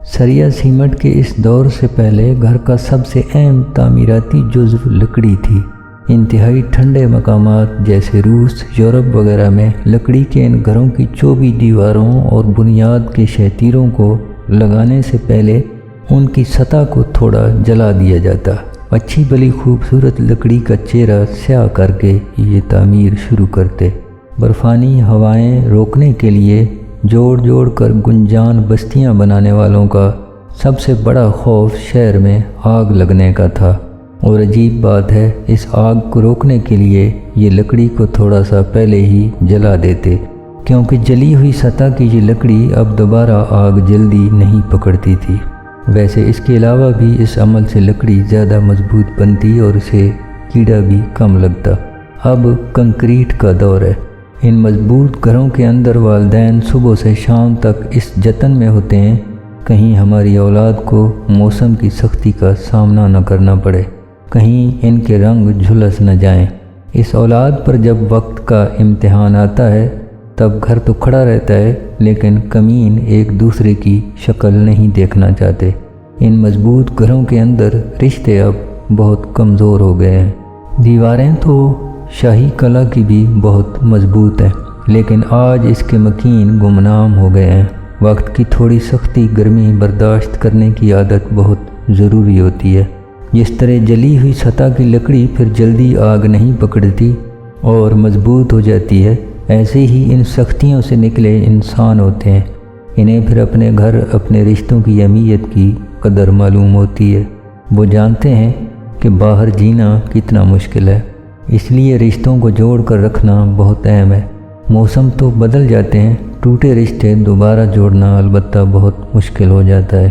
سریہ cement کے اس دور سے پہلے گھر کا سب سے اہم تعمیراتی جزو لکڑی تھی۔ انتہائی ٹھنڈے مقامات جیسے روس، یورپ وغیرہ میں لکڑی کے ان گھروں کی چوبی دیواروں اور بنیاد کے شیطروں کو لگانے سے پہلے ان کی سطح کو تھوڑا جلا دیا جاتا۔ اچھی بلی خوبصورت لکڑی کا چہرہ سیاہ کر کے یہ تعمیر شروع کرتے۔ برفانی ہوائیں روکنے کے لیے جوڑ جوڑ کر گنجان بستیاں بنانے والوں کا سب سے بڑا خوف شہر میں آگ لگنے کا تھا، اور عجیب بات ہے اس آگ کو روکنے کے لیے یہ لکڑی کو تھوڑا سا پہلے ہی جلا دیتے، کیونکہ جلی ہوئی سطح کی یہ لکڑی اب دوبارہ آگ جلدی نہیں پکڑتی تھی۔ ویسے اس کے علاوہ بھی اس عمل سے لکڑی زیادہ مضبوط بنتی اور اسے کیڑا بھی کم لگتا۔ اب کنکریٹ کا دور ہے۔ ان مضبوط گھروں کے اندر والدین صبح سے شام تک اس جتن میں ہوتے ہیں کہیں ہماری اولاد کو موسم کی سختی کا سامنا نہ کرنا پڑے، کہیں ان کے رنگ جھلس نہ جائیں۔ اس اولاد پر جب وقت کا امتحان آتا ہے تب گھر تو کھڑا رہتا ہے، لیکن کمین ایک دوسرے کی شکل نہیں دیکھنا چاہتے۔ ان مضبوط گھروں کے اندر رشتے اب بہت کمزور ہو گئے ہیں۔ دیواریں تو شاہی کلا کی بھی بہت مضبوط ہیں، لیکن آج اس کے مکین گمنام ہو گئے ہیں۔ وقت کی تھوڑی سختی گرمی برداشت کرنے کی عادت بہت ضروری ہوتی ہے۔ جس طرح جلی ہوئی سطح کی لکڑی پھر جلدی آگ نہیں پکڑتی اور مضبوط ہو جاتی ہے، ایسے ہی ان سختیوں سے نکلے انسان ہوتے ہیں۔ انہیں پھر اپنے گھر، اپنے رشتوں کی اہمیت کی قدر معلوم ہوتی ہے۔ وہ جانتے ہیں کہ باہر جینا کتنا مشکل ہے، اس لیے رشتوں کو جوڑ کر رکھنا بہت اہم ہے۔ موسم تو بدل جاتے ہیں، ٹوٹے رشتے دوبارہ جوڑنا البتہ بہت مشکل ہو جاتا ہے۔